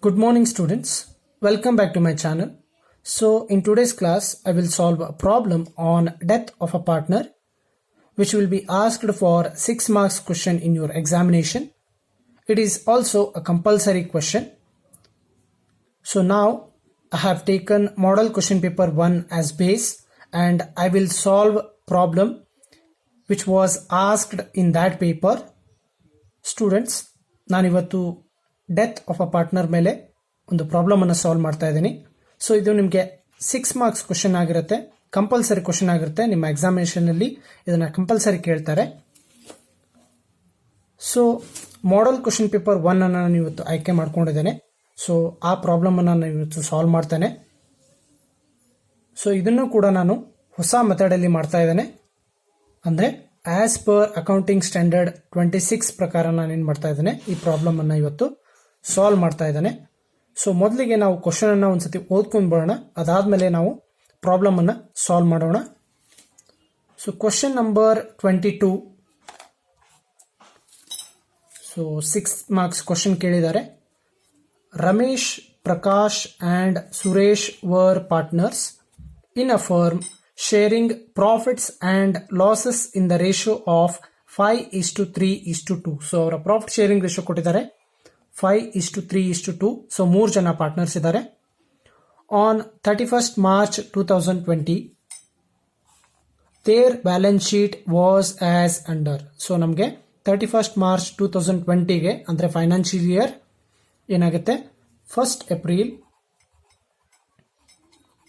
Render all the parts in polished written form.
Good morning, students. Welcome back to my channel. So, in today's class, I will solve a problem on death of a partner, which will be asked for 6 marks question in your examination. It is also a compulsory question. So, now I have taken model question paper 1 as base and I will solve problem which was asked in that paper. Students, ನಾನಿವತ್ತು death of a partner ಮೇಲೆ ಒಂದು problem ಅನ್ನು solve ಮಾಡ್ತಾ ಇದ್ದೀನಿ. So ಇದು ನಿಮಗೆ 6 marks question ಆಗಿರುತ್ತೆ, compulsory question ಆಗಿರುತ್ತೆ. ನಿಮ್ಮ ಎಕ್ಸಾಮಿನೇಷನ್ ಅಲ್ಲಿ ಇದನ್ನ ಕಂಪಲ್ಸರಿ ಕೇಳ್ತಾರೆ. ಸೊ ಮಾಡೆಲ್ ಕ್ವಶನ್ ಪೇಪರ್ 1 ಅನ್ನು ನಾನು ಇವತ್ತು ಆಯ್ಕೆ ಮಾಡ್ಕೊಂಡಿದ್ದೇನೆ. ಸೊ ಆ ಪ್ರಾಬ್ಲಮ್ ಅನ್ನು ನಾನು ಇವತ್ತು ಸಾಲ್ವ್ ಮಾಡ್ತೇನೆ. ಸೊ ಇದನ್ನು ಕೂಡ ನಾನು ಹೊಸ ಮೆಥಡ್ ಅಲ್ಲಿ ಮಾಡ್ತಾ ಇದ್ದೇನೆ. ಅಂದ್ರೆ ಆಸ್ ಪರ್ ಅಕೌಂಟಿಂಗ್ ಸ್ಟ್ಯಾಂಡರ್ಡ್ 26 ಪ್ರಕಾರ ನಾನು ಏನ್ ಮಾಡ್ತಾ ಇದ್ದೇನೆ, ಈ ಪ್ರಾಬ್ಲಮ್ ಅನ್ನ ಇವತ್ತು ಸಾಲ್ವ್ ಮಾಡ್ತಾ ಇದ್ದೇನೆ. ಸೊ ಮೊದಲಿಗೆ ನಾವು ಕ್ವಶನ್ ಅನ್ನ ಒಂದ್ಸತಿ ಓದ್ಕೊಂಡ್ ಬರೋಣ, ಅದಾದ್ಮೇಲೆ ನಾವು ಪ್ರಾಬ್ಲಮ್ ಅನ್ನ ಸಾಲ್ವ್ ಮಾಡೋಣ. So question number 22. So 6 marks question ಕೇಳಿದ್ದಾರೆ. Ramesh, Prakash and Suresh were partners in a firm sharing profits and losses in the ratio of 5:3:2. So ಅವರ ಪ್ರಾಫಿಟ್ ಶೇರಿಂಗ್ ರೇಷಿಯೋ ಕೊಟ್ಟಿದ್ದಾರೆ 5:3:2. ಸೊ 3 ಜನ ಪಾರ್ಟ್ನರ್ಸ್ ಇದ್ದಾರೆ. On 31st March 2020 their balance sheet was as under. So ನಮಗೆ 31st March 2020ಗೆ ಅಂದ್ರೆ financial year ಏನಾಗುತ್ತೆ, 1st April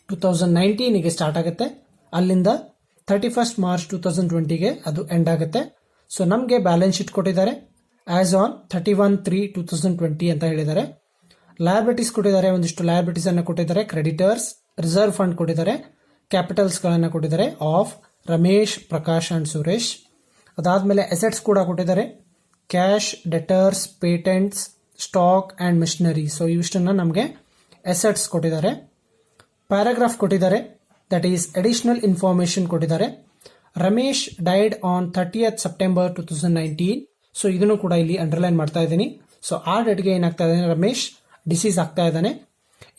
2019ಗೆ start ಆಗುತ್ತೆ. ಅಲ್ಲಿಂದ 31st March 2020ಗೆ ಅದು ಎಂಡ್ ಆಗುತ್ತೆ. ಸೊ ನಮಗೆ ಬ್ಯಾಲೆನ್ಸ್ ಶೀಟ್ ಕೊಟ್ಟಿದ್ದಾರೆ ಆಸ್ ಆನ್ 31/3/2020 ಅಂತ ಹೇಳಿದ್ದಾರೆ. ಲಯಬಿಲಿಟೀಸ್ ಕೊಟ್ಟಿದ್ದಾರೆ, ಒಂದಿಷ್ಟು ಲಯಬಿಲಿಟೀಸ್ ಅನ್ನು ಕೊಟ್ಟಿದ್ದಾರೆ. ಕ್ರೆಡಿಟರ್ಸ್, ರಿಸರ್ವ್ ಫಂಡ್ ಕೊಟ್ಟಿದ್ದಾರೆ, ಕ್ಯಾಪಿಟಲ್ಸ್ ಗಳನ್ನ ಕೊಟ್ಟಿದ್ದಾರೆ ಆಫ್ ರಮೇಶ್, ಪ್ರಕಾಶ್ ಅಂಡ್ ಸುರೇಶ್. ಅದಾದ್ಮೇಲೆ ಅಸೆಟ್ಸ್ ಕೂಡ ಕೊಟ್ಟಿದ್ದಾರೆ, cash, debtors, patents, stock and machinery. So ಇವಿಷ್ಟನ್ನ ನಮಗೆ ಅಸೆಟ್ಸ್ ಕೊಟ್ಟಿದ್ದಾರೆ. ಪ್ಯಾರಾಗ್ರಾಫ್ ಕೊಟ್ಟಿದ್ದಾರೆ, ದಟ್ ಈಸ್ ಅಡಿಷನಲ್ ಇನ್ಫಾರ್ಮೇಶನ್ ಕೊಟ್ಟಿದ್ದಾರೆ. Ramesh died on 30th September 2019. So ಇದನ್ನು ಕೂಡ ಇಲ್ಲಿ ಅಂಡರ್ಲೈನ್ ಮಾಡ್ತಾ ಇದ್ದೀನಿ. ಸೊ ಆ ಡೇಟ್ಗೆ ಏನಾಗ್ತಾ ಇದೆ, ರಮೇಶ್ ಡಿಸೀಸ್ ಆಗ್ತಾ ಇದ್ದಾನೆ.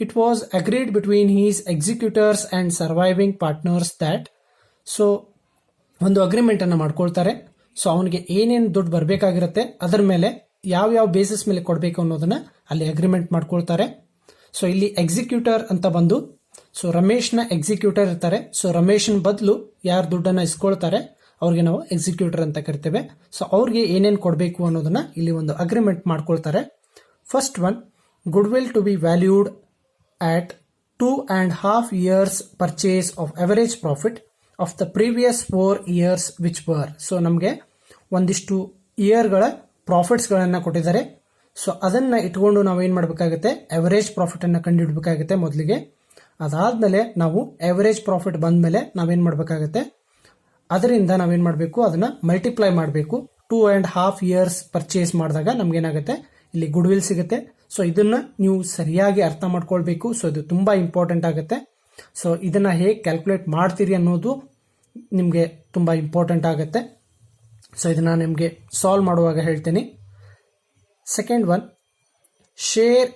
It was agreed between his executors and surviving partners that. So ಒಂದು ಅಗ್ರಿಮೆಂಟ್ ಅನ್ನ ಮಾಡ್ಕೊಳ್ತಾರೆ. ಸೊ ಅವನಿಗೆ ಏನೇನು ದುಡ್ಡು ಬರಬೇಕಾಗಿರುತ್ತೆ ಅದರ ಮೇಲೆ ಯಾವ ಬೇಸಿಸ್ ಮೇಲೆ ಕೊಡಬೇಕು ಅನ್ನೋದನ್ನ ಅಲ್ಲಿ ಅಗ್ರಿಮೆಂಟ್ ಮಾಡ್ಕೊಳ್ತಾರೆ. ಸೊ ಇಲ್ಲಿ ಎಕ್ಸಿಕ್ಯೂಟರ್ ಅಂತ ಬಂದು, ಸೊ ರಮೇಶ್ನ ಎಕ್ಸಿಕ್ಯೂಟರ್ ಇರ್ತಾರೆ. ಸೊ ರಮೇಶನ್ ಬದಲು ಯಾರು ದುಡ್ಡನ್ನ ಇಸ್ಕೊಳ್ತಾರೆ ಅವ್ರಿಗೆ ನಾವು ಎಕ್ಸಿಕ್ಯೂಟರ್ ಅಂತ ಕರಿತೇವೆ. ಸೊ ಅವ್ರಿಗೆ ಏನೇನು ಕೊಡಬೇಕು ಅನ್ನೋದನ್ನ ಇಲ್ಲಿ ಒಂದು ಅಗ್ರಿಮೆಂಟ್ ಮಾಡ್ಕೊಳ್ತಾರೆ. First one, goodwill to be valued at 2.5 years purchase of average profit of the previous 4 years whichever. So ನಮಗೆ ಒಂದಿಷ್ಟು ಇಯರ್ಗಳ ಪ್ರಾಫಿಟ್ಸ್ ಗಳನ್ನ ಕೊಟ್ಟಿದ್ದಾರೆ. ಸೊ ಅದನ್ನ ಇಟ್ಕೊಂಡು ನಾವು ಏನ್ ಮಾಡಬೇಕಾಗುತ್ತೆ, ಅವರೇಜ್ ಪ್ರಾಫಿಟ್ ಅನ್ನ ಕಂಡುಹಿಡಬೇಕಾಗುತ್ತೆ ಮೊದಲಿಗೆ. ಅದಾದ್ಮೇಲೆ ನಾವು ಅವರೇಜ್ ಪ್ರಾಫಿಟ್ ಬಂದ್ಮೇಲೆ ನಾವೇನ್ ಮಾಡಬೇಕಾಗುತ್ತೆ, ಅದರಿಂದ ನಾವೇನ್ ಮಾಡಬೇಕು, ಅದನ್ನ ಮಲ್ಟಿಪ್ಲೈ ಮಾಡಬೇಕು. 2.5 years ಪರ್ಚೇಸ್ ಮಾಡಿದಾಗ ನಮ್ಗೆ ಏನಾಗುತ್ತೆ, ಇಲ್ಲಿ ಗುಡ್ ವಿಲ್ ಸಿಗುತ್ತೆ. ಸೊ ಇದನ್ನ ನೀವು ಸರಿಯಾಗಿ ಅರ್ಥ ಮಾಡ್ಕೊಳ್ಬೇಕು. ಸೊ ಇದು ತುಂಬಾ ಇಂಪಾರ್ಟೆಂಟ್ ಆಗುತ್ತೆ. ಸೊ ಇದನ್ನ ಹೇಗೆ ಕ್ಯಾಲ್ಕುಲೇಟ್ ಮಾಡ್ತೀರಿ ಅನ್ನೋದು ನಿಮ್ಗೆ ತುಂಬಾ ಇಂಪಾರ್ಟೆಂಟ್ ಆಗುತ್ತೆ. ಸೊ ಇದನ್ನ ನಿಮ್ಗೆ ಸಾಲ್ವ್ ಮಾಡುವಾಗ ಹೇಳ್ತೀನಿ. Second one, share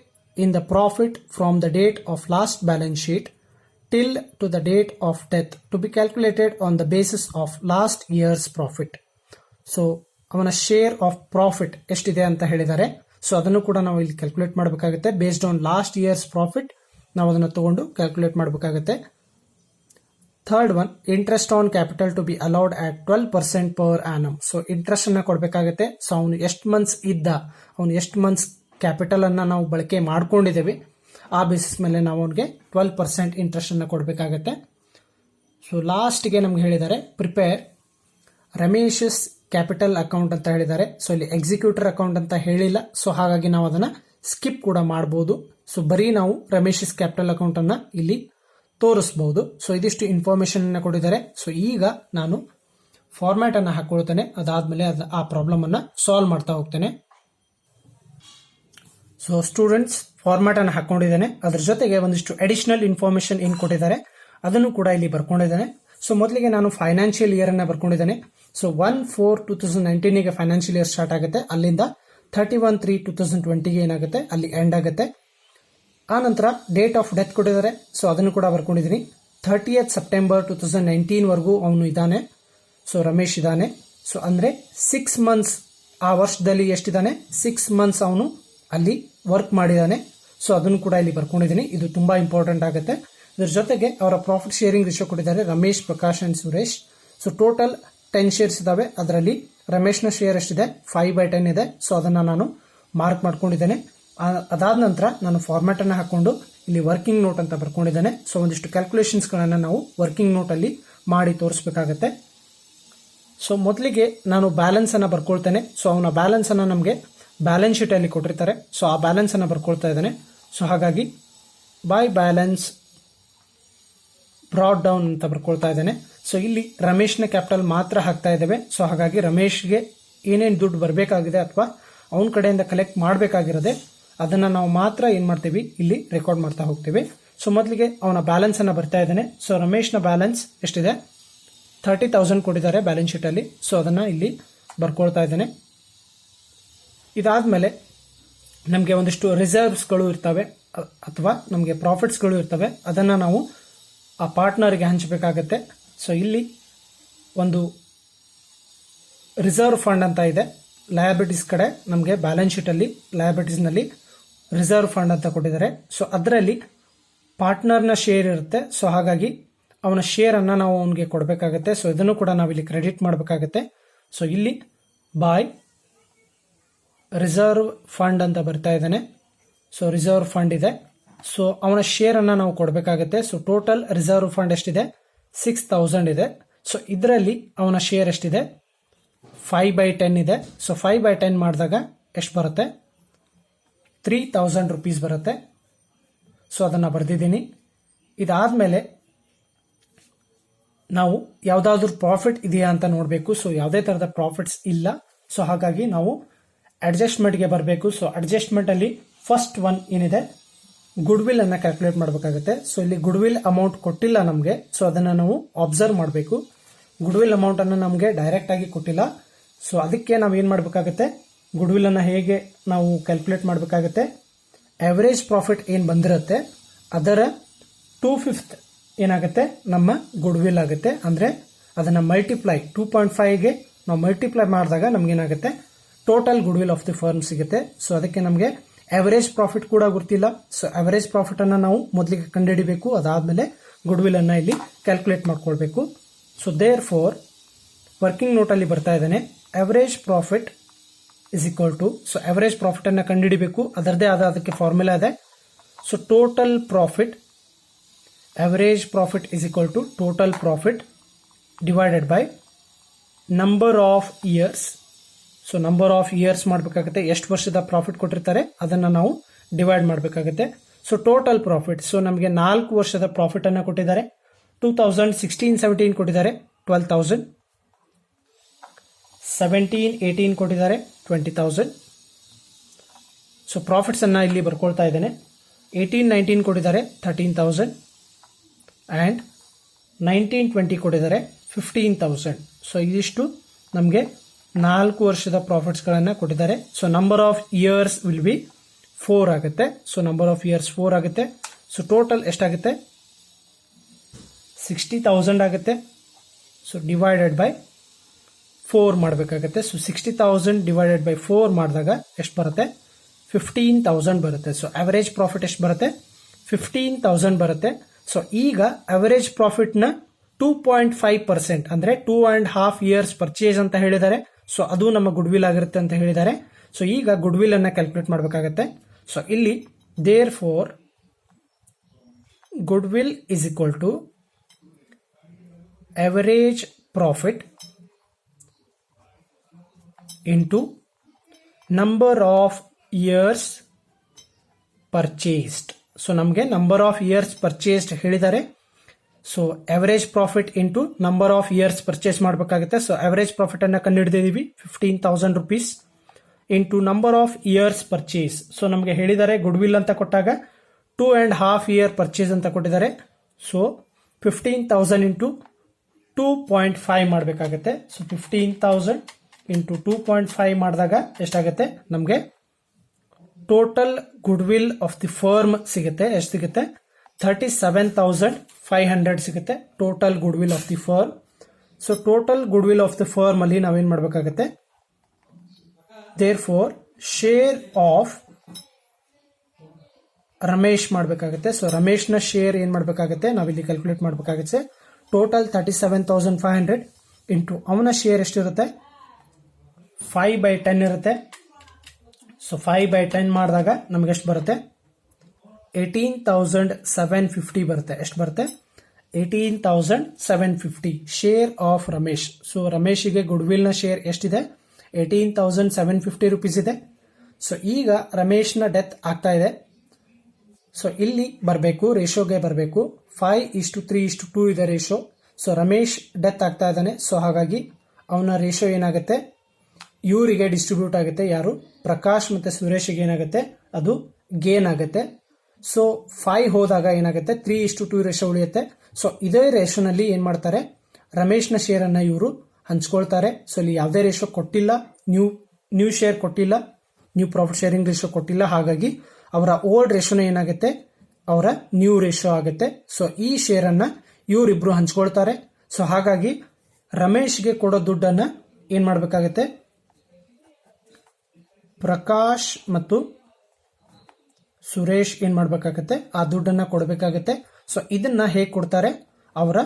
in the profit from the date of last balance sheet till to the date of death to be calculated on the basis of last year's profit. So ಅವನ share of profit ಎಷ್ಟಿದೆ ಅಂತ ಹೇಳಿದ್ದಾರೆ. So ಅದನ್ನು ಕೂಡ ನಾವು ಇಲ್ಲಿ calculate ಮಾಡಬೇಕಾಗುತ್ತೆ. Based on last years profit ನಾವು ಅದನ್ನು ತಗೊಂಡು ಕ್ಯಾಲ್ಕುಲೇಟ್ ಮಾಡಬೇಕಾಗುತ್ತೆ. Third one, interest on capital to be allowed at 12% per annum. So interest ಅನ್ನ ಕೊಡಬೇಕಾಗುತ್ತೆ. ಸೊ ಅವನು ಎಷ್ಟು ಮಂತ್ಸ್ ಇದ್ದ, ಅವನು ಎಷ್ಟು ಮಂತ್ಸ್ ಕ್ಯಾಪಿಟಲ್ ಅನ್ನ ನಾವು ಬಳಕೆ ಮಾಡ್ಕೊಂಡಿದ್ದೇವೆ, ಆ ಬೇಸಿಸ್ ಮೇಲೆ ನಾವು ಅವನಿಗೆ 12% ಇಂಟ್ರೆಸ್ಟ್ ಅನ್ನ ಕೊಡಬೇಕಾಗತ್ತೆ. ಸೊ ಲಾಸ್ಟ್ಗೆ ನಮ್ಗೆ ಹೇಳಿದ್ದಾರೆ ಪ್ರಿಪೇರ್ ರಮೇಶಸ್ ಕ್ಯಾಪಿಟಲ್ ಅಕೌಂಟ್ ಅಂತ ಹೇಳಿದ್ದಾರೆ. ಸೊ ಇಲ್ಲಿ ಎಕ್ಸಿಕ್ಯೂಟರ್ ಅಕೌಂಟ್ ಅಂತ ಹೇಳಿಲ್ಲ. ಸೊ ಹಾಗಾಗಿ ನಾವು ಅದನ್ನ ಸ್ಕಿಪ್ ಕೂಡ ಮಾಡಬಹುದು. ಸೊ ಬರೀ ನಾವು ರಮೇಶಸ್ ಕ್ಯಾಪಿಟಲ್ ಅಕೌಂಟ್ ಅನ್ನ ಇಲ್ಲಿ ತೋರಿಸಬಹುದು. ಸೊ ಇದಿಷ್ಟು ಇನ್ಫಾರ್ಮೇಶನ್ ಅನ್ನ ಕೊಟ್ಟಿದ್ದಾರೆ. ಸೊ ಈಗ ನಾನು ಫಾರ್ಮ್ಯಾಟ್ ಅನ್ನ ಹಾಕೊಳ್ತೇನೆ, ಅದಾದ್ಮೇಲೆ ಆ ಪ್ರಾಬ್ಲಮ್ ಅನ್ನ ಸಾಲ್ವ್ ಮಾಡ್ತಾ ಹೋಗ್ತೇನೆ. ಸೊ ಸ್ಟೂಡೆಂಟ್ಸ್, ಫಾರ್ಮ್ಯಾಟ್ ಅನ್ನು ಹಾಕೊಂಡಿದ್ದೇನೆ. ಅದ್ರ ಜೊತೆಗೆ ಒಂದಿಷ್ಟು ಅಡಿಷನಲ್ ಇನ್ಫಾರ್ಮೇಶನ್ ಏನ್ ಕೊಟ್ಟಿದ್ದಾರೆ ಅದನ್ನು ಕೂಡ ಇಲ್ಲಿ ಬರ್ಕೊಂಡಿದ್ದೇನೆ. ಸೊ ಮೊದಲಿಗೆ ನಾನು ಫೈನಾನ್ಷಿಯಲ್ ಇಯರ್ ಅನ್ನ ಬರ್ಕೊಂಡಿದ್ದೇನೆ. ಸೊ 1/4/2019ಗೆ ಫೈನಾನ್ಷಿಯಲ್ ಇಯರ್ ಸ್ಟಾರ್ಟ್ ಆಗುತ್ತೆ. ಅಲ್ಲಿಂದ 31/3/2020ಗೆ ಏನಾಗುತ್ತೆ, ಅಲ್ಲಿ ಎಂಡ್ ಆಗುತ್ತೆ. ಆ ನಂತರ ಡೇಟ್ ಆಫ್ ಡೆತ್ ಕೊಟ್ಟಿದ್ದಾರೆ, ಸೊ ಅದನ್ನು ಕೂಡ ಬರ್ಕೊಂಡಿದ್ದೀನಿ. 30th September 2019 ವರೆಗೂ ಅವನು ಇದ್ದಾನೆ. ಸೊ ರಮೇಶ್ ಇದ್ದಾನೆ. ಸೊ ಅಂದರೆ 6 months ಆ ವರ್ಷದಲ್ಲಿ ಎಷ್ಟಿದ್ದಾನೆ, 6 months ಅವನು ಅಲ್ಲಿ ವರ್ಕ್ ಮಾಡಿದ್ದಾನೆ. ಸೊ ಅದನ್ನು ಕೂಡ ಇಲ್ಲಿ ಬರ್ಕೊಂಡಿದ್ದೀನಿ. ಇದು ತುಂಬಾ ಇಂಪಾರ್ಟೆಂಟ್ ಆಗುತ್ತೆ. ಇದರ ಜೊತೆಗೆ ಅವರ ಪ್ರಾಫಿಟ್ ಶೇರಿಂಗ್ ರೇಷಿಯೋ ಕೊಟ್ಟಿದ್ದಾರೆ, Ramesh, Prakash and Suresh. So total 10 shares ಇದಾವೆ. ಅದರಲ್ಲಿ ರಮೇಶ್ನ ಶೇರ್ ಎಷ್ಟಿದೆ, 5/10 ಇದೆ. ಸೊ ಅದನ್ನ ನಾನು ಮಾರ್ಕ್ ಮಾಡ್ಕೊಂಡಿದ್ದೇನೆ. ಅದಾದ ನಂತರ ನಾನು ಫಾರ್ಮ್ಯಾಟ್ ಅನ್ನು ಹಾಕೊಂಡು ಇಲ್ಲಿ ವರ್ಕಿಂಗ್ ನೋಟ್ ಅಂತ ಬರ್ಕೊಂಡಿದ್ದೇನೆ. ಸೊ ಒಂದಿಷ್ಟು ಕ್ಯಾಲ್ಕುಲೇಷನ್ಸ್ ಗಳನ್ನ ನಾವು ವರ್ಕಿಂಗ್ ನೋಟ್ ಅಲ್ಲಿ ಮಾಡಿ ತೋರಿಸಬೇಕಾಗತ್ತೆ. ಸೊ ಮೊದಲಿಗೆ ನಾನು ಬ್ಯಾಲೆನ್ಸ್ ಅನ್ನ ಬರ್ಕೊಳ್ತೇನೆ. ಸೊ ಅವನ ಬ್ಯಾಲೆನ್ಸ್ ಅನ್ನ ನಮಗೆ ಬ್ಯಾಲೆನ್ಸ್ ಶೀಟ್ ಅಲ್ಲಿ ಕೊಟ್ಟಿರ್ತಾರೆ. ಸೊ ಆ ಬ್ಯಾಲೆನ್ಸ್ ಅನ್ನ ಬರ್ಕೊಳ್ತಾ ಇದ್ದೇನೆ. ಸೊ ಹಾಗಾಗಿ ಬೈ ಬ್ಯಾಲೆನ್ಸ್ ಬ್ರಾಡ್ ಡೌನ್ ಅಂತ ಬರ್ಕೊಳ್ತಾ ಇದ್ದೇನೆ. ಸೊ ಇಲ್ಲಿ ರಮೇಶ್ನ ಕ್ಯಾಪಿಟಲ್ ಮಾತ್ರ ಹಾಕ್ತಾ ಇದ್ದೇವೆ. ಸೊ ಹಾಗಾಗಿ ರಮೇಶ್ಗೆ ಏನೇನು ದುಡ್ಡು ಬರಬೇಕಾಗಿದೆ ಅಥವಾ ಅವನ ಕಡೆಯಿಂದ ಕಲೆಕ್ಟ್ ಮಾಡಬೇಕಾಗಿರೋದೆ ಅದನ್ನ ನಾವು ಮಾತ್ರ ಏನ್ ಮಾಡ್ತೀವಿ, ಇಲ್ಲಿ ರೆಕಾರ್ಡ್ ಮಾಡ್ತಾ ಹೋಗ್ತೀವಿ. ಸೊ ಮೊದಲಿಗೆ ಅವನ ಬ್ಯಾಲೆನ್ಸ್ ಅನ್ನ ಬರ್ತಾ ಇದ್ದೇನೆ. ಸೊ ರಮೇಶ್ನ ಬ್ಯಾಲೆನ್ಸ್ ಎಷ್ಟಿದೆ, 30,000 ಕೊಟ್ಟಿದ್ದಾರೆ ಬ್ಯಾಲೆನ್ಸ್ ಶೀಟ್ ಅಲ್ಲಿ. ಸೊ ಅದನ್ನ ಇಲ್ಲಿ ಬರ್ಕೊಳ್ತಾ ಇದ್ದೇನೆ. ಇದಾದ್ಮೇಲೆ ನಮಗೆ ಒಂದಿಷ್ಟು ರಿಸರ್ವ್ಸ್ಗಳು ಇರ್ತವೆ ಅಥವಾ ನಮಗೆ ಪ್ರಾಫಿಟ್ಸ್ಗಳು ಇರ್ತವೆ. ಅದನ್ನ ನಾವು ಆ ಪಾರ್ಟ್ನರ್ಗೆ ಹಂಚಬೇಕಾಗತ್ತೆ. ಸೊ ಇಲ್ಲಿ ಒಂದು ರಿಸರ್ವ್ ಫಂಡ್ ಅಂತ ಇದೆ. ಲಯಬಿಲಿಟೀಸ್ ಕಡೆ ನಮಗೆ ಬ್ಯಾಲೆನ್ಸ್ ಶೀಟ್ ಅಲ್ಲಿ ಲಯಬಿಲಿಟೀಸ್ ನಲ್ಲಿ ರಿಸರ್ವ್ ಫಂಡ್ ಅಂತ ಕೊಟ್ಟಿದ್ದಾರೆ. ಸೊ ಅದರಲ್ಲಿ ಪಾರ್ಟ್ನರ್ನ ಶೇರ್ ಇರುತ್ತೆ. ಸೊ ಹಾಗಾಗಿ ಅವನ ಶೇರ್ ಅನ್ನ ನಾವು ಅವನಿಗೆ ಕೊಡಬೇಕಾಗತ್ತೆ. ಸೊ ಇದನ್ನು ಕೂಡ ನಾವು ಇಲ್ಲಿ ಕ್ರೆಡಿಟ್ ಮಾಡಬೇಕಾಗತ್ತೆ. ಸೊ ಇಲ್ಲಿ ಬಾಯ್ ರಿಸರ್ವ್ ಫಂಡ್ ಅಂತ ಬರ್ತಾ ಇದ್ದಾನೆ. ಸೊ ರಿಸರ್ವ್ ಫಂಡ್ ಇದೆ. ಸೊ ಅವನ ಶೇರ್ ಅನ್ನ ನಾವು ಕೊಡಬೇಕಾಗತ್ತೆ. ಸೊ ಟೋಟಲ್ ರಿಸರ್ವ್ ಫಂಡ್ ಎಷ್ಟಿದೆ, 6,000 ಇದೆ. ಸೊ ಇದರಲ್ಲಿ ಅವನ ಶೇರ್ ಎಷ್ಟಿದೆ, 5/10 ಇದೆ. ಸೊ 5/10 ಮಾಡಿದಾಗ ಎಷ್ಟು ಬರುತ್ತೆ, 3,000 rupees ಬರುತ್ತೆ. ಸೊ ಅದನ್ನ ಬರೆದಿದ್ದೀನಿ. ಇದಾದ್ಮೇಲೆ ನಾವು ಯಾವ್ದಾದ್ರು ಪ್ರಾಫಿಟ್ ಇದೆಯಾ ಅಂತ ನೋಡಬೇಕು. ಸೊ ಯಾವುದೇ ತರಹದ ಪ್ರಾಫಿಟ್ಸ್ ಇಲ್ಲ. ಸೊ ಹಾಗಾಗಿ ನಾವು ಅಡ್ಜಸ್ಟ್ಮೆಂಟ್ಗೆ ಬರಬೇಕು. ಸೊ ಅಡ್ಜಸ್ಟ್ಮೆಂಟ್ ಅಲ್ಲಿ ಫಸ್ಟ್ ಒನ್ ಏನಿದೆ, ಗುಡ್ ವಿಲ್ ಅನ್ನ ಕ್ಯಾಲ್ಕುಲೇಟ್ ಮಾಡಬೇಕಾಗುತ್ತೆ. ಸೊ ಇಲ್ಲಿ ಗುಡ್ ವಿಲ್ ಅಮೌಂಟ್ ಕೊಟ್ಟಿಲ್ಲ ನಮಗೆ. ಸೊ ಅದನ್ನ ನಾವು ಅಬ್ಸರ್ವ್ ಮಾಡಬೇಕು. ಗುಡ್ ವಿಲ್ ಅಮೌಂಟ್ ಅನ್ನ ನಮಗೆ ಡೈರೆಕ್ಟ್ ಆಗಿ ಕೊಟ್ಟಿಲ್ಲ. ಸೊ ಅದಕ್ಕೆ ನಾವು ಏನ್ ಮಾಡಬೇಕಾಗುತ್ತೆ, ಗುಡ್ ವಿಲ್ ಅನ್ನ ಹೇಗೆ ನಾವು ಕ್ಯಾಲ್ಕುಲೇಟ್ ಮಾಡಬೇಕಾಗುತ್ತೆ, ಅವರೇಜ್ ಪ್ರಾಫಿಟ್ ಏನ್ ಬಂದಿರುತ್ತೆ ಅದರ 2/5 ಏನಾಗುತ್ತೆ, ನಮ್ಮ ಗುಡ್ ವಿಲ್ ಆಗುತ್ತೆ. ಅಂದ್ರೆ ಅದನ್ನ ಮಲ್ಟಿಪ್ಲೈ 2.5ಗೆ ನಾವು ಮಲ್ಟಿಪ್ಲೈ ಮಾಡಿದಾಗ ನಮ್ಗೆ ಏನಾಗುತ್ತೆ, total goodwill of the firm ಸಿಗುತ್ತೆ. ಸೊ ಅದಕ್ಕೆ ನಮಗೆ ಅವರೇಜ್ ಪ್ರಾಫಿಟ್ ಕೂಡ ಗೊತ್ತಿಲ್ಲ. ಸೊ ಅವರೇಜ್ ಪ್ರಾಫಿಟ್ ಅನ್ನ ನಾವು ಮೊದಲಿಗೆ ಕಂಡುಹಿಡಿಬೇಕು. ಅದಾದ್ಮೇಲೆ ಗುಡ್ ವಿಲ್ ಅನ್ನ ಇಲ್ಲಿ ಕ್ಯಾಲ್ಕುಲೇಟ್ ಮಾಡ್ಕೊಳ್ಬೇಕು. So therefore working note ಅಲ್ಲಿ ಬರ್ತಾ ಇದ್ದಾನೆ, average profit is equal to, so average profit ಅನ್ನ ಕಂಡುಹಿಡಿಬೇಕು. ಅದರದೇ ಆದ ಅದಕ್ಕೆ ಫಾರ್ಮುಲಾ ಇದೆ. So total profit, average profit is equal to total profit divided by number of years. So number of years ಮಾಡಬೇಕಾಗುತ್ತೆ. ಎಷ್ಟು ವರ್ಷದ ಪ್ರಾಫಿಟ್ ಕೊಟ್ಟಿರ್ತಾರೆ ಅದನ್ನ ನಾವು ಡಿವೈಡ್ ಮಾಡಬೇಕಾಗುತ್ತೆ. ಸೊ ಟೋಟಲ್ ಪ್ರಾಫಿಟ್, ಸೊ ನಮಗೆ 4 ವರ್ಷದ ಪ್ರಾಫಿಟ್ ಅನ್ನ ಕೊಟ್ಟಿದ್ದಾರೆ. 2016-17 ಕೊಟ್ಟಿದ್ದಾರೆ 12,000, 17-18 ಕೊಟ್ಟಿದ್ದಾರೆ 20,000. ಸೊ ಪ್ರಾಫಿಟ್ಸ್ ಅನ್ನ ಇಲ್ಲಿ ಬರ್ಕೊಳ್ತಾ ಇದ್ದೇನೆ. 18-19 ಕೊಟ್ಟಿದ್ದಾರೆ 13,000 ಅಂಡ್ 19-20 ಕೊಟ್ಟಿದ್ದಾರೆ 15,000. ಸೊ ಇದಿಷ್ಟು ನಮಗೆ 4 ವರ್ಷದ ಪ್ರಾಫಿಟ್ಸ್ ಗಳನ್ನ ಕೊಟ್ಟಿದ್ದಾರೆ. So number of years will be 4 ಆಗುತ್ತೆ. ಸೊ ನಂಬರ್ ಆಫ್ ಇಯರ್ಸ್ 4 ಆಗುತ್ತೆ. ಸೊ ಟೋಟಲ್ ಎಷ್ಟಾಗುತ್ತೆ, 60,000 ಆಗುತ್ತೆ. ಸೊ ಡಿವೈಡೆಡ್ ಬೈ 4 ಮಾಡಬೇಕಾಗುತ್ತೆ. ಸೊ 60,000 ಡಿವೈಡೆಡ್ ಬೈ 4 ಮಾಡಿದಾಗ ಎಷ್ಟು ಬರುತ್ತೆ, 15,000 ಬರುತ್ತೆ. ಸೊ ಅವರೇಜ್ ಪ್ರಾಫಿಟ್ ಎಷ್ಟು ಬರುತ್ತೆ, 15,000 ಬರುತ್ತೆ. ಸೊ ಈಗ ಅವರೇಜ್ ಪ್ರಾಫಿಟ್ ನ 2.5% ಅಂದ್ರೆ 2.5 years ಪರ್ಚೇಸ್ ಅಂತ ಹೇಳಿದ್ದಾರೆ. ಸೊ ಅದು ನಮ್ಮ ಗುಡ್ ವಿಲ್ ಆಗಿರುತ್ತೆ ಅಂತ ಹೇಳಿದ್ದಾರೆ. ಸೊ ಈಗ ಗುಡ್ ವಿಲ್ ಅನ್ನ ಕ್ಯಾಲ್ಕುಲೇಟ್ ಮಾಡಬೇಕಾಗುತ್ತೆ. ಸೊ ಇಲ್ಲಿ therefore goodwill is equal to average profit into number of years purchased. So ನಮಗೆ ನಂಬರ್ ಆಫ್ ಇಯರ್ಸ್ ಪರ್ಚೇಸ್ಡ್ ಹೇಳಿದ್ದಾರೆ. So average profit into number of years purchase ಮಾಡಬೇಕಾಗುತ್ತೆ. So average profit ಅನ್ನ ಕಂಡುಹಿಡಿದಿದ್ದೀವಿ 15,000 rupees into number of years purchase. So ನಮಗೆ ಹೇಳಿದ್ದಾರೆ good will ಅಂತ ಕೊಟ್ಟಾಗ 2.5 year purchase ಅಂತ ಕೊಟ್ಟಿದ್ದಾರೆ. ಸೊ 15,000 ಇಂಟು 2.5 ಮಾಡಬೇಕಾಗುತ್ತೆ. ಸೊ 15,000 ಇಂಟು 2.5 ಮಾಡಿದಾಗ ಎಷ್ಟಾಗುತ್ತೆ, ನಮಗೆ total goodwill of the firm ಸಿಗುತ್ತೆ. ಎಷ್ಟು ಸಿಗುತ್ತೆ? 37,500 ಸಿಗುತ್ತೆ total goodwill of the firm. So total goodwill of the firm ಅಲ್ಲಿ ನಾವೇನ್ ಮಾಡ್ಬೇಕಾಗತ್ತೆ? Therefore share of Ramesh ಮಾಡಬೇಕಾಗುತ್ತೆ. ಸೊ ರಮೇಶ್ನ ಶೇರ್ ಏನ್ ಮಾಡಬೇಕಾಗುತ್ತೆ? ನಾವಿಲ್ಲಿ ಕ್ಯಾಲ್ಕುಲೇಟ್ ಮಾಡಬೇಕಾಗುತ್ತೆ. ಟೋಟಲ್ 37,500 ಇಂಟು ಅವನ ಶೇರ್ ಎಷ್ಟಿರುತ್ತೆ? 5/10 ಇರುತ್ತೆ. ಸೊ 5/10 ಮಾಡಿದಾಗ ನಮ್ಗೆ ಎಷ್ಟು ಬರುತ್ತೆ? 18,750 ಬರುತ್ತೆ. ಎಷ್ಟು ಬರುತ್ತೆ? 18,750 ಶೇರ್ ಆಫ್ ರಮೇಶ್. ಸೊ ರಮೇಶಿಗೆ ಗುಡ್ ವಿಲ್ ನ ಶೇರ್ ಎಷ್ಟಿದೆ? 18,750 ರುಪೀಸ್ ಇದೆ. ಸೊ ಈಗ ರಮೇಶ್ನ ಡೆತ್ ಆಗ್ತಾ ಇದೆ. ಸೊ ಇಲ್ಲಿ ಬರಬೇಕು, ರೇಷೋಗೆ ಬರಬೇಕು. 5:3:2 ಇದೆ ರೇಷೋ. ಸೊ ರಮೇಶ್ ಡೆತ್ ಆಗ್ತಾ ಇದ್ದಾನೆ. ಸೊ ಹಾಗಾಗಿ ಅವನ ರೇಷೋ ಏನಾಗುತ್ತೆ? ಇವರಿಗೆ ಡಿಸ್ಟ್ರಿಬ್ಯೂಟ್ ಆಗುತ್ತೆ. ಯಾರು? ಪ್ರಕಾಶ್ ಮತ್ತೆ ಸುರೇಶ್ಗೆ ಏನಾಗುತ್ತೆ? ಅದು ಗೇನ್ ಆಗುತ್ತೆ. ಸೊ 5 ಹೋದಾಗ ಏನಾಗುತ್ತೆ? 3:2 ರೇಷೋ ಉಳಿಯುತ್ತೆ. ಸೊ ಇದೇ ರೇಷೋನಲ್ಲಿ ಏನ್ ಮಾಡ್ತಾರೆ? ರಮೇಶ್ನ ಶೇರ್ ಅನ್ನ ಇವರು ಹಂಚ್ಕೊಳ್ತಾರೆ. ಸೊ ಇಲ್ಲಿ ಯಾವುದೇ ರೇಷೋ ಕೊಟ್ಟಿಲ್ಲ, ನ್ಯೂ ಶೇರ್ ಕೊಟ್ಟಿಲ್ಲ, ನ್ಯೂ ಪ್ರಾಫಿಟ್ ಶೇರಿಂಗ್ ರೇಷೋ ಕೊಟ್ಟಿಲ್ಲ. ಹಾಗಾಗಿ ಅವರ ಓಲ್ಡ್ ರೇಷೋನ ಏನಾಗುತ್ತೆ? ಅವರ ನ್ಯೂ ರೇಷೋ ಆಗುತ್ತೆ. ಸೊ ಈ ಶೇರ್ ಅನ್ನ ಇವರಿಬ್ರು ಹಂಚ್ಕೊಳ್ತಾರೆ. ಸೊ ಹಾಗಾಗಿ ರಮೇಶ್ಗೆ ಕೊಡೋ ದುಡ್ಡನ್ನ ಏನ್ ಮಾಡ್ಬೇಕಾಗತ್ತೆ? ಪ್ರಕಾಶ್ ಮತ್ತು ಸುರೇಶ್ ಏನ್ ಮಾಡ್ಬೇಕಾಗತ್ತೆ? ಆ ದುಡ್ಡನ್ನ ಕೊಡಬೇಕಾಗತ್ತೆ. ಸೊ ಇದನ್ನ ಹೇಗೆ ಕೊಡ್ತಾರೆ? ಅವರ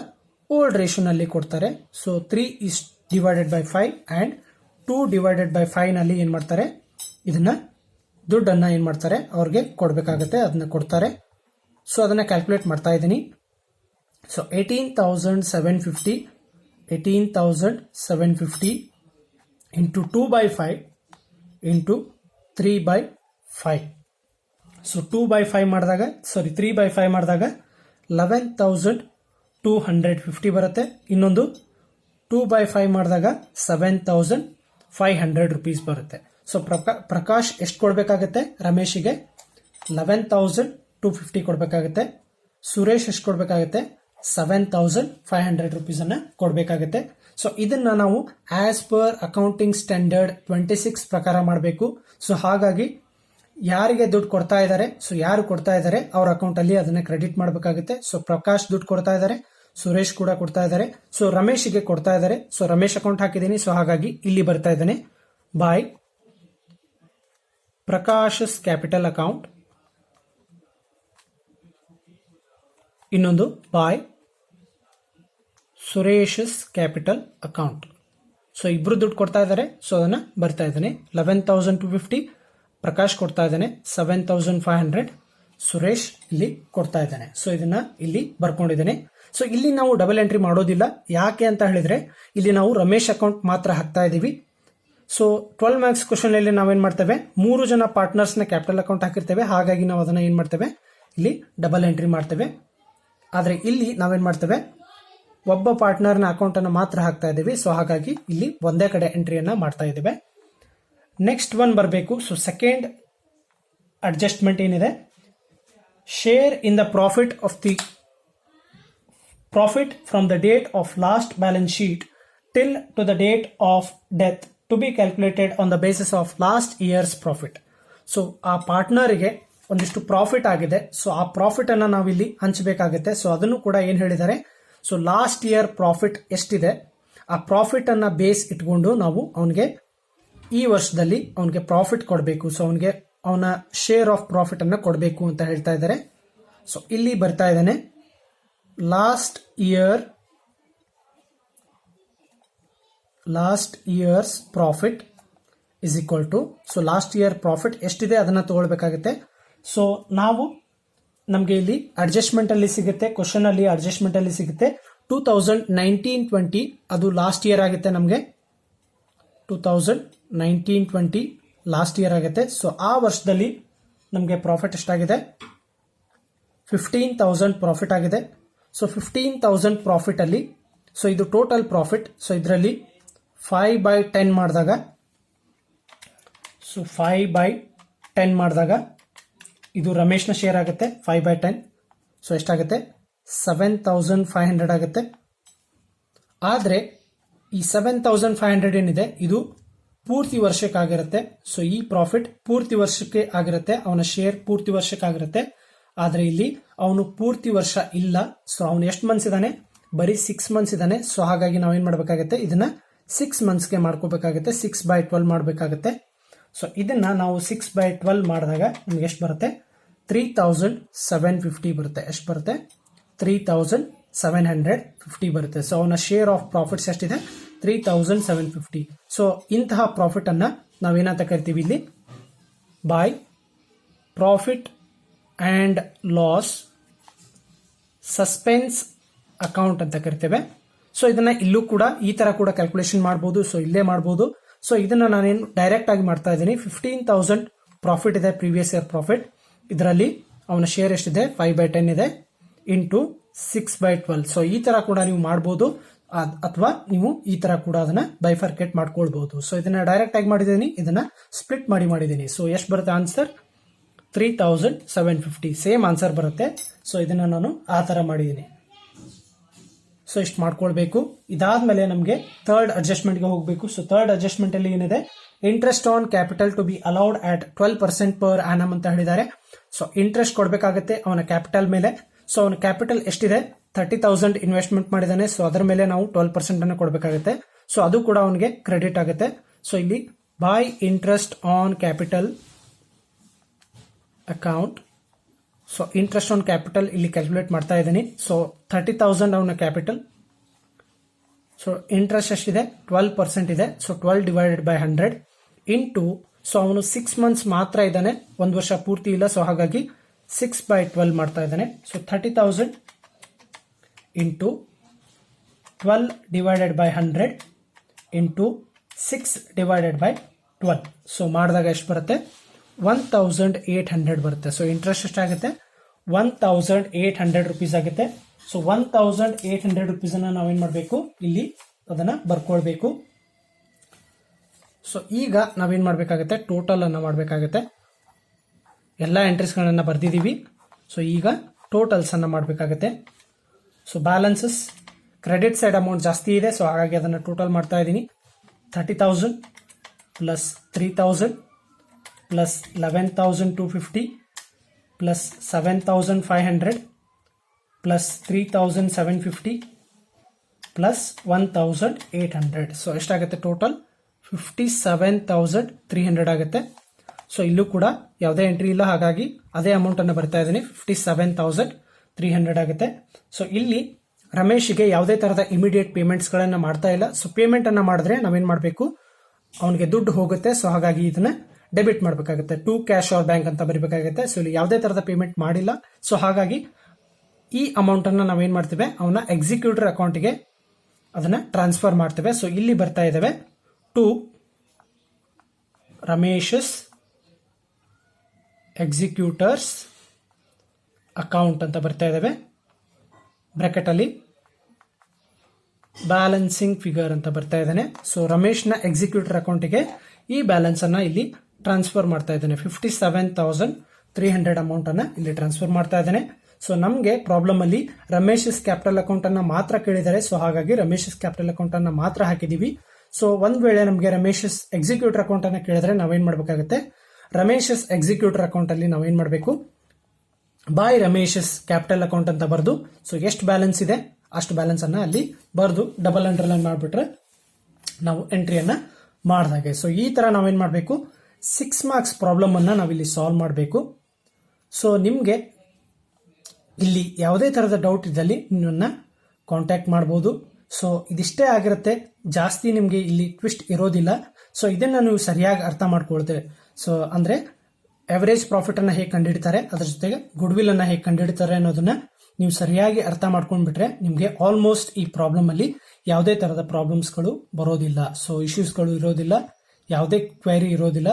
ಓಲ್ಡ್ ರೇಷೋನಲ್ಲಿ ಕೊಡ್ತಾರೆ. ಸೊ 3/5 ಅಂಡ್ 2/5 ನಲ್ಲಿ ಏನ್ ಮಾಡ್ತಾರೆ? ಇದನ್ನ ದುಡ್ಡನ್ನ ಏನ್ ಮಾಡ್ತಾರೆ? ಅವ್ರಿಗೆ ಕೊಡಬೇಕಾಗತ್ತೆ. ಅದನ್ನ ಕೊಡ್ತಾರೆ. ಸೊ ಅದನ್ನ ಕ್ಯಾಲ್ಕುಲೇಟ್ ಮಾಡ್ತಾ ಇದ್ದೀನಿ. So 18,750 into 2/5 into 3/5. ಸೊ 2/5 ಮಾಡಿದಾಗ 3/5 ಮಾಡಿದಾಗ 11,250 ಬರುತ್ತೆ. ಇನ್ನೊಂದು 2/5 ಮಾಡಿದಾಗ 7,500 ರುಪೀಸ್ ಬರುತ್ತೆ. ಸೊ ಪ್ರಕಾಶ್ ಎಷ್ಟು ಕೊಡಬೇಕಾಗತ್ತೆ? ರಮೇಶಿಗೆ 11,250 ಕೊಡಬೇಕಾಗತ್ತೆ. ಸುರೇಶ್ ಎಷ್ಟು ಕೊಡಬೇಕಾಗತ್ತೆ? 7,500 ರುಪೀಸ್ ಅನ್ನ ಕೊಡಬೇಕಾಗತ್ತೆ. ಸೊ ಇದನ್ನ ನಾವು ಆಸ್ ಪರ್ ಅಕೌಂಟಿಂಗ್ ಸ್ಟ್ಯಾಂಡರ್ಡ್ 26 ಪ್ರಕಾರ ಮಾಡಬೇಕು. ಸೊ ಹಾಗಾಗಿ ಯಾರಿಗೆ ದುಡ್ಡು ಕೊಡ್ತಾ ಇದ್ದಾರೆ, ಸೊ ಯಾರು ಕೊಡ್ತಾ ಇದ್ದಾರೆ ಅವ್ರ ಅಕೌಂಟ್ ಅಲ್ಲಿ ಅದನ್ನ ಕ್ರೆಡಿಟ್ ಮಾಡಬೇಕಾಗುತ್ತೆ. ಸೊ ಪ್ರಕಾಶ್ ದುಡ್ಡು ಕೊಡ್ತಾ ಇದ್ದಾರೆ, ಸುರೇಶ್ ಕೂಡ ಕೊಡ್ತಾ ಇದ್ದಾರೆ. ಸೊ ರಮೇಶ್ಗೆ ಕೊಡ್ತಾ ಇದ್ದಾರೆ. ಸೊ ರಮೇಶ್ ಅಕೌಂಟ್ ಹಾಕಿದ್ದೀನಿ. ಸೊ ಹಾಗಾಗಿ ಇಲ್ಲಿ ಬರ್ತಾ ಇದ್ದಾನೆ ಬಾಯ್ ಪ್ರಕಾಶಸ್ ಕ್ಯಾಪಿಟಲ್ ಅಕೌಂಟ್, ಇನ್ನೊಂದು ಬಾಯ್ ಸುರೇಶಸ್ ಕ್ಯಾಪಿಟಲ್ ಅಕೌಂಟ್. ಸೊ ಇಬ್ರು ದುಡ್ಡು ಕೊಡ್ತಾ ಇದ್ದಾರೆ. ಸೊ ಅದನ್ನ ಬರ್ತಾ ಇದ್ದಾನೆ 11,250 ಪ್ರಕಾಶ್ ಕೊಡ್ತಾ ಇದ್ದಾನೆ, 7,500 ಸುರೇಶ್ ಇಲ್ಲಿ ಕೊಡ್ತಾ ಇದ್ದಾನೆ. ಸೊ ಇದನ್ನ ಇಲ್ಲಿ ಬರ್ಕೊಂಡಿದ್ದೇನೆ. ಸೊ ಇಲ್ಲಿ ನಾವು ಡಬಲ್ ಎಂಟ್ರಿ ಮಾಡೋದಿಲ್ಲ. ಯಾಕೆ ಅಂತ ಹೇಳಿದ್ರೆ ಇಲ್ಲಿ ನಾವು ರಮೇಶ್ ಅಕೌಂಟ್ ಮಾತ್ರ ಹಾಕ್ತಾ ಇದೀವಿ. ಸೊ 12 ಮಾರ್ಕ್ಸ್ ಕ್ವಶನ್ ಅಲ್ಲಿ ನಾವೇನ್ ಮಾಡ್ತೇವೆ? 3 ಜನ ಪಾರ್ಟ್ನರ್ಸ್ ನ ಕ್ಯಾಪಿಟಲ್ ಅಕೌಂಟ್ ಹಾಕಿರ್ತೇವೆ. ಹಾಗಾಗಿ ನಾವು ಅದನ್ನ ಏನ್ ಮಾಡ್ತೇವೆ? ಇಲ್ಲಿ ಡಬಲ್ ಎಂಟ್ರಿ ಮಾಡ್ತೇವೆ. ಆದ್ರೆ ಇಲ್ಲಿ ನಾವೇನ್ ಮಾಡ್ತೇವೆ? ಒಬ್ಬ ಪಾರ್ಟ್ನರ್ನ ಅಕೌಂಟ್ ಅನ್ನು ಮಾತ್ರ ಹಾಕ್ತಾ ಇದ್ದೀವಿ. ಸೊ ಹಾಗಾಗಿ ಇಲ್ಲಿ ಒಂದೇ ಕಡೆ ಎಂಟ್ರಿಯನ್ನ ಮಾಡ್ತಾ ಇದ್ದೇವೆ. ನೆಕ್ಸ್ಟ್ ಒನ್ ಬರಬೇಕು. ಸೊ ಸೆಕೆಂಡ್ ಅಡ್ಜಸ್ಟ್ಮೆಂಟ್ ಏನಿದೆ? Share in the profit of the profit from the date of last balance sheet till to the date of death to be calculated on the basis of last years profit. So ಆ ಪಾರ್ಟ್ನರ್ಗೆ ಒಂದಿಷ್ಟು profit ಆಗಿದೆ. So ಆ profit ಅನ್ನ ನಾವಿಲ್ಲಿ ಹಂಚಬೇಕಾಗುತ್ತೆ. So ಅದನ್ನು ಕೂಡ ಏನ್ ಹೇಳಿದ್ದಾರೆ? ಸೊ ಲಾಸ್ಟ್ ಇಯರ್ ಪ್ರಾಫಿಟ್ ಎಷ್ಟಿದೆ ಆ ಪ್ರಾಫಿಟ್ ಅನ್ನ ಬೇಸ್ ಇಟ್ಕೊಂಡು ನಾವು ಅವನಿಗೆ ಈ ವರ್ಷದಲ್ಲಿ ಅವನಿಗೆ ಪ್ರಾಫಿಟ್ ಕೊಡಬೇಕು. ಸೊ ಅವನಿಗೆ ಅವನ ಶೇರ್ ಆಫ್ ಪ್ರಾಫಿಟ್ ಅನ್ನ ಕೊಡಬೇಕು ಅಂತ ಹೇಳ್ತಾ ಇದ್ದಾರೆ. ಸೊ ಇಲ್ಲಿ ಬರ್ತಾ ಇದ್ದಾನೆ last years profit is equal to, so last year profit ಎಷ್ಟಿದೆ ಅದನ್ನ ತಗೊಳ್ಬೇಕಾಗುತ್ತೆ. ಸೊ ನಾವು ನಮಗೆ ಇಲ್ಲಿ ಅಡ್ಜಸ್ಟ್ಮೆಂಟ್ ಅಲ್ಲಿ ಸಿಗುತ್ತೆ, ಕ್ವಶನ್ ಅಲ್ಲಿ ಅಡ್ಜಸ್ಟ್ಮೆಂಟ್ ಅಲ್ಲಿ ಸಿಗುತ್ತೆ 2019-20 ಅದು ಲಾಸ್ಟ್ ಇಯರ್ ಆಗುತ್ತೆ. ನಮಗೆ 2019-20 ಲಾಸ್ಟ್ ಇಯರ್ ಆಗುತ್ತೆ. ಸೊ ಆ ವರ್ಷದಲ್ಲಿ ನಮಗೆ ಪ್ರಾಫಿಟ್ ಎಷ್ಟಾಗಿದೆ? 15,000 ಪ್ರಾಫಿಟ್ ಆಗಿದೆ. ಸೊ 15,000 ಪ್ರಾಫಿಟ್ ಅಲ್ಲಿ, ಸೊ ಇದು ಟೋಟಲ್ ಪ್ರಾಫಿಟ್. ಸೊ ಇದರಲ್ಲಿ 5/10 ಮಾಡಿದಾಗ, ಸೊ 5/10 ಮಾಡಿದಾಗ ಇದು ರಮೇಶ್ನ ಶೇರ್ ಆಗುತ್ತೆ 5/10. ಸೊ ಎಷ್ಟಾಗುತ್ತೆ? 7,500 ಆಗುತ್ತೆ. ಆದರೆ ಈ 7,500 ಏನಿದೆ ಇದು ಪೂರ್ತಿ ವರ್ಷಕ್ಕಾಗಿರುತ್ತೆ. ಸೊ ಈ ಪ್ರಾಫಿಟ್ ಪೂರ್ತಿ ವರ್ಷಕ್ಕೆ ಆಗಿರುತ್ತೆ, ಅವನ ಶೇರ್ ಪೂರ್ತಿ ವರ್ಷಕ್ಕಾಗಿರುತ್ತೆ. ಆದ್ರೆ ಇಲ್ಲಿ ಅವನು ಪೂರ್ತಿ ವರ್ಷ ಇಲ್ಲ. ಸೊ ಅವನು ಎಷ್ಟು ಮಂತ್ಸ್ ಇದ್ದಾನೆ, ಬರೀ 6 ಮಂತ್ಸ್ ಇದ್ದಾನೆ. ಸೊ ಹಾಗಾಗಿ ನಾವೇನ್ ಮಾಡ್ಬೇಕಾಗತ್ತೆ, ಇದನ್ನ 6 ಮಂತ್ಸ್ಗೆ ಮಾಡ್ಕೋಬೇಕಾಗುತ್ತೆ, 6/12 ಮಾಡಬೇಕಾಗುತ್ತೆ. ಸೊ ಇದನ್ನ ನಾವು 6/12 ಮಾಡಿದಾಗ ನಮ್ಗೆ ಎಷ್ಟು ಬರುತ್ತೆ, 3750 ಬರುತ್ತೆ. ಎಷ್ಟು ಬರುತ್ತೆ, 3750 ಬರುತ್ತೆ. ಸೊ ಅವನ ಶೇರ್ ಆಫ್ ಪ್ರಾಫಿಟ್ಸ್ ಎಷ್ಟಿದೆ, 3750. ಸೊ ಇಂತಹ ಪ್ರಾಫಿಟ್ ಅನ್ನ ನಾವೇನಂತ ಕರಿತೀವಿ ಇಲ್ಲಿ, by profit and loss suspense account ಅಂತ ಕರಿತೇವೆ. ಸೊ ಇದನ್ನ ಇಲ್ಲೂ ಕೂಡ ಈ ತರ ಕೂಡ ಕ್ಯಾಲ್ಕುಲೇಷನ್ ಮಾಡಬಹುದು. ಸೊ ಇಲ್ಲೇ ಮಾಡಬಹುದು. ಸೊ ಇದನ್ನ ನಾನೇನು ಡೈರೆಕ್ಟ್ ಆಗಿ ಮಾಡ್ತಾ ಇದ್ದೀನಿ. 15,000 ಪ್ರಾಫಿಟ್ ಇದೆ, ಪ್ರೀವಿಯಸ್ ಇಯರ್ ಪ್ರಾಫಿಟ್. ಇದರಲ್ಲಿ ಅವನ ಶೇರ್ ಎಷ್ಟಿದೆ, 5/10 ಇದೆ, ಇಂಟು 6/12. ಸೊ ಈ ತರ ಕೂಡ ನೀವು ಮಾಡಬಹುದು, ಅಥವಾ ನೀವು ಈ ತರ ಕೂಡ ಅದನ್ನ ಬೈಫರ್ಕೇಟ್ ಮಾಡ್ಕೊಳ್ಬಹುದು. ಸೊ ಇದನ್ನ ಡೈರೆಕ್ಟ್ ಆಗಿ ಮಾಡಿದ್ದೀನಿ, ಇದನ್ನ ಸ್ಪ್ಲಿಟ್ ಮಾಡಿದ್ದೀನಿ. ಸೊ ಎಷ್ಟು ಬರುತ್ತೆ ಆನ್ಸರ್, 3750. ಸೇಮ್ ಆನ್ಸರ್ ಬರುತ್ತೆ. ಸೊ ಇದನ್ನ ನಾನು ಆ ತರ ಮಾಡಿದ್ದೀನಿ. ಸೊ ಇಷ್ಟು ಮಾಡ್ಕೊಳ್ಬೇಕು. ಇದಾದ್ಮೇಲೆ ನಮಗೆ ಥರ್ಡ್ ಅಡ್ಜಸ್ಟ್ಮೆಂಟ್ಗೆ ಹೋಗಬೇಕು. ಸೊ ಥರ್ಡ್ ಅಡ್ಜಸ್ಟ್ಮೆಂಟ್ ಅಲ್ಲಿ ಏನಿದೆ, interest on capital to be allowed at 12% per annum ಅಂತ ಹೇಳಿದ್ದಾರೆ. ಸೊ ಇಂಟ್ರೆಸ್ಟ್ ಕೊಡಬೇಕಾಗುತ್ತೆ ಅವನ ಕ್ಯಾಪಿಟಲ್ ಮೇಲೆ. ಸೊ ಅವನ ಕ್ಯಾಪಿಟಲ್ ಎಷ್ಟಿದೆ, 30,000 ಇನ್ವೆಸ್ಟ್ಮೆಂಟ್ ಮಾಡಿದಾನೆ. ಸೊ ಅದರ ಮೇಲೆ ನಾವು 12% ಅನ್ನು ಕೊಡಬೇಕಾಗುತ್ತೆ. ಸೊ ಅದು ಕೂಡ ಅವನಿಗೆ ಕ್ರೆಡಿಟ್ ಆಗುತ್ತೆ. ಸೊ ಇಲ್ಲಿ by interest on capital account. So interest on capital ಇಲ್ಲಿ ಕ್ಯಾಲ್ಕುಲೇಟ್ ಮಾಡ್ತಾ ಇದ್ದೀನಿ. ಸೊ 30,000 ಅವನ ಕ್ಯಾಪಿಟಲ್. ಸೊ ಇಂಟ್ರೆಸ್ಟ್ ಎಷ್ಟಿದೆ, 12% ಇದೆ. ಸೊ 12/100 ಇಂಟು, ಸೊ ಅವನು 6 ಮಂತ್ಸ್ ಮಾತ್ರ ಇದ್ದಾನೆ, 1 ವರ್ಷ ಪೂರ್ತಿ ಇಲ್ಲ. ಸೊ ಹಾಗಾಗಿ 6/12 ಮಾಡ್ತಾ ಇದ್ದಾನೆ. So 30,000 into 12/100 into 6/12. ಸೊ ಮಾಡಿದಾಗ ಎಷ್ಟು ಬರುತ್ತೆ, 1,800 ಬರುತ್ತೆ. ಸೊ ಇಂಟ್ರೆಸ್ಟ್ ಎಷ್ಟಾಗುತ್ತೆ, 1,800 ರುಪೀಸ್ ಆಗುತ್ತೆ. ಸೊ 1,800 ರುಪೀಸ್ ಅನ್ನ ನಾವೇನ್ ಮಾಡಬೇಕು, ಇಲ್ಲಿ ಅದನ್ನ ಬರ್ಕೊಳ್ಬೇಕು. ಸೊ ಈಗ ನಾವೇನ್ ಮಾಡ್ಬೇಕಾಗತ್ತೆ, ಟೋಟಲ್ ಅನ್ನ ಮಾಡಬೇಕಾಗತ್ತೆ. ಎಲ್ಲ ಎಂಟ್ರೀಸ್ಗಳನ್ನ ಬರ್ದಿದ್ದೀವಿ. ಸೊ ಈಗ ಟೋಟಲ್ಸ್ ಅನ್ನ ಮಾಡಬೇಕಾಗತ್ತೆ. So balances, credit side amount ಜಾಸ್ತಿ ಇದೆ. ಸೊ ಹಾಗಾಗಿ ಅದನ್ನ ಟೋಟಲ್ ಮಾಡ್ತಾ ಇದ್ದೀನಿ. 30,000 plus 3,000 plus 11,250 plus 7,500 plus 3,750 plus 1,800. So ಎಷ್ಟಾಗುತ್ತೆ ಟೋಟಲ್, 57,300 ಆಗುತ್ತೆ. ಸೊ ಇಲ್ಲೂ ಕೂಡ ಯಾವುದೇ ಎಂಟ್ರಿ ಇಲ್ಲ, ಹಾಗಾಗಿ ಅದೇ ಅಮೌಂಟ್ ಅನ್ನು ಬರ್ತಾ ಇದ್ದೀನಿ, 57,300 ಆಗುತ್ತೆ. ಸೊ ಇಲ್ಲಿ ರಮೇಶ್ಗೆ ಯಾವುದೇ ತರಹದ ಇಮಿಡಿಯೇಟ್ ಪೇಮೆಂಟ್ಸ್ ಗಳನ್ನ ಮಾಡ್ತಾ ಇಲ್ಲ. ಸೊ ಪೇಮೆಂಟ್ ಅನ್ನ ಮಾಡಿದ್ರೆ ನಾವೇನ್ ಮಾಡಬೇಕು, ಅವನಿಗೆ ದುಡ್ಡು ಹೋಗುತ್ತೆ. ಸೊ ಹಾಗಾಗಿ ಇದನ್ನ ಡೆಬಿಟ್ ಮಾಡಬೇಕಾಗುತ್ತೆ, ಟು ಕ್ಯಾಶ್ ಆರ್ ಬ್ಯಾಂಕ್ ಅಂತ ಬರೀಬೇಕಾಗುತ್ತೆ. ಸೊ ಇಲ್ಲಿ ಯಾವುದೇ ತರಹದ ಪೇಮೆಂಟ್ ಮಾಡಿಲ್ಲ. ಸೊ ಹಾಗಾಗಿ ಈ ಅಮೌಂಟ್ ಅನ್ನ ನಾವೇನ್ ಮಾಡ್ತೇವೆ, ಅವನ ಎಕ್ಸಿಕ್ಯೂಟರ್ ಅಕೌಂಟ್ಗೆ ಅದನ್ನ ಟ್ರಾನ್ಸ್ಫರ್ ಮಾಡ್ತೇವೆ. ಸೊ ಇಲ್ಲಿ ಬರ್ತಾ ಇದ್ದೇವೆ, ಟು ರಮೇಶಸ್ ಎಕ್ಸಿಕ್ಯೂಟರ್ಸ್ ಅಕೌಂಟ್ ಅಂತ ಬರ್ತಾ ಇದ್ದೇವೆ. ಬ್ರಾಕೆಟ್ ಅಲ್ಲಿ ಬ್ಯಾಲೆನ್ಸಿಂಗ್ ಫಿಗರ್ ಅಂತ ಬರ್ತಾ ಇದ್ದಾನೆ. ಸೊ ರಮೇಶ್ನ ಎಕ್ಸಿಕ್ಯೂಟರ್ ಅಕೌಂಟ್ಗೆ ಈ ಬ್ಯಾಲೆನ್ಸ್ ಅನ್ನ ಇಲ್ಲಿ ಟ್ರಾನ್ಸ್ಫರ್ ಮಾಡ್ತಾ ಇದ್ದಾನೆ. 57,300 ಅಮೌಂಟ್ ಅನ್ನ ಇಲ್ಲಿ ಟ್ರಾನ್ಸ್ಫರ್ ಮಾಡ್ತಾ ಇದ್ದಾನೆ. ಸೊ ನಮಗೆ ಪ್ರಾಬ್ಲಮ್ ಅಲ್ಲಿ ರಮೇಶಸ್ ಕ್ಯಾಪಿಟಲ್ ಅಕೌಂಟ್ ಅನ್ನ ಮಾತ್ರ ಕೇಳಿದ್ದಾರೆ. ಸೊ ಹಾಗಾಗಿ ರಮೇಶಸ್ ಕ್ಯಾಪಿಟಲ್ ಅಕೌಂಟ್ ಅನ್ನ ಮಾತ್ರ ಹಾಕಿದೀವಿ. ಸೊ ಒಂದ್ ವೇಳೆ ನಮಗೆ ರಮೇಶಸ್ ಎಕ್ಸಿಕ್ಯೂಟರ್ ಅಕೌಂಟ್ ಅನ್ನ ಕೇಳಿದ್ರೆ ನಾವೇನ್ ಮಾಡ್ಬೇಕಾಗುತ್ತೆ, ರಮೇಶಸ್ ಎಕ್ಸಿಕ್ಯೂಟರ್ ಅಕೌಂಟ್ ಅಲ್ಲಿ ನಾವೇನ್ ಮಾಡಬೇಕು, ಬೈ ರಮೇಶಸ್ ಕ್ಯಾಪಿಟಲ್ ಅಕೌಂಟ್ ಅಂತ ಬರೆದು, ಸೊ ಎಷ್ಟು ಬ್ಯಾಲೆನ್ಸ್ ಇದೆ ಅಷ್ಟು ಬ್ಯಾಲೆನ್ಸ್ ಅನ್ನ ಅಲ್ಲಿ ಬರೆದು ಡಬಲ್ ಅಂಡರ್ಲೈನ್ ಮಾಡಿಬಿಟ್ರೆ ನಾವು ಎಂಟ್ರಿಯನ್ನ ಮಾಡಿದಾಗೆ. ಸೊ ಈ ತರ ನಾವೇನ್ ಮಾಡಬೇಕು, 6 ಮಾರ್ಕ್ಸ್ ಪ್ರಾಬ್ಲಮ್ ಅನ್ನ ನಾವಿಲ್ಲಿ ಸಾಲ್ವ್ ಮಾಡಬೇಕು. ಸೊ ನಿಮ್ಗೆ ಇಲ್ಲಿ ಯಾವುದೇ ತರಹದ ಡೌಟ್ ಇದ್ದಲ್ಲಿ ನಿಮ್ಮನ್ನ ಕಾಂಟ್ಯಾಕ್ಟ್ ಮಾಡಬಹುದು. ಸೊ ಇದಿಷ್ಟೇ ಆಗಿರುತ್ತೆ, ಜಾಸ್ತಿ ನಿಮ್ಗೆ ಇಲ್ಲಿ ಟ್ವಿಸ್ಟ್ ಇರೋದಿಲ್ಲ. ಸೊ ಇದನ್ನ ನೀವು ಸರಿಯಾಗಿ ಅರ್ಥ ಮಾಡ್ಕೊಳ್ತೇವೆ. ಸೊ ಅಂದ್ರೆ ಅವರೇಜ್ ಪ್ರಾಫಿಟ್ ಅನ್ನ ಹೇಗೆ ಕಂಡುಹಿಡಿತಾರೆ, ಅದ್ರ ಜೊತೆಗೆ ಗುಡ್ ವಿಲ್ ಅನ್ನ ಹೇಗೆ ಕಂಡುಹಿಡಿತಾರೆ ಅನ್ನೋದನ್ನ ನೀವು ಸರಿಯಾಗಿ ಅರ್ಥ ಮಾಡ್ಕೊಂಡ್ಬಿಟ್ರೆ ನಿಮ್ಗೆ ಆಲ್ಮೋಸ್ಟ್ ಈ ಪ್ರಾಬ್ಲಮ್ ಅಲ್ಲಿ ಯಾವುದೇ ತರಹದ ಪ್ರಾಬ್ಲಮ್ಸ್ಗಳು ಬರೋದಿಲ್ಲ. ಸೊ ಇಶ್ಯೂಸ್ಗಳು ಇರೋದಿಲ್ಲ, ಯಾವುದೇ ಕ್ವೈರಿ ಇರೋದಿಲ್ಲ.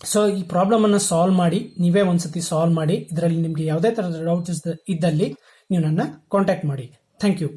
ಸೊ ಈ ಪ್ರಾಬ್ಲಮ್ ಅನ್ನ ಸಾಲ್ವ್ ಮಾಡಿ, ನೀವೇ ಒಂದ್ಸತಿ ಸಾಲ್ವ್ ಮಾಡಿ. ಇದರಲ್ಲಿ ನಿಮ್ಗೆ ಯಾವುದೇ ತರಹದ ಡೌಟ್ಸ್ ಇದ್ದಲ್ಲಿ ನೀವು ನನ್ನ ಕಾಂಟ್ಯಾಕ್ಟ್ ಮಾಡಿ. Thank you.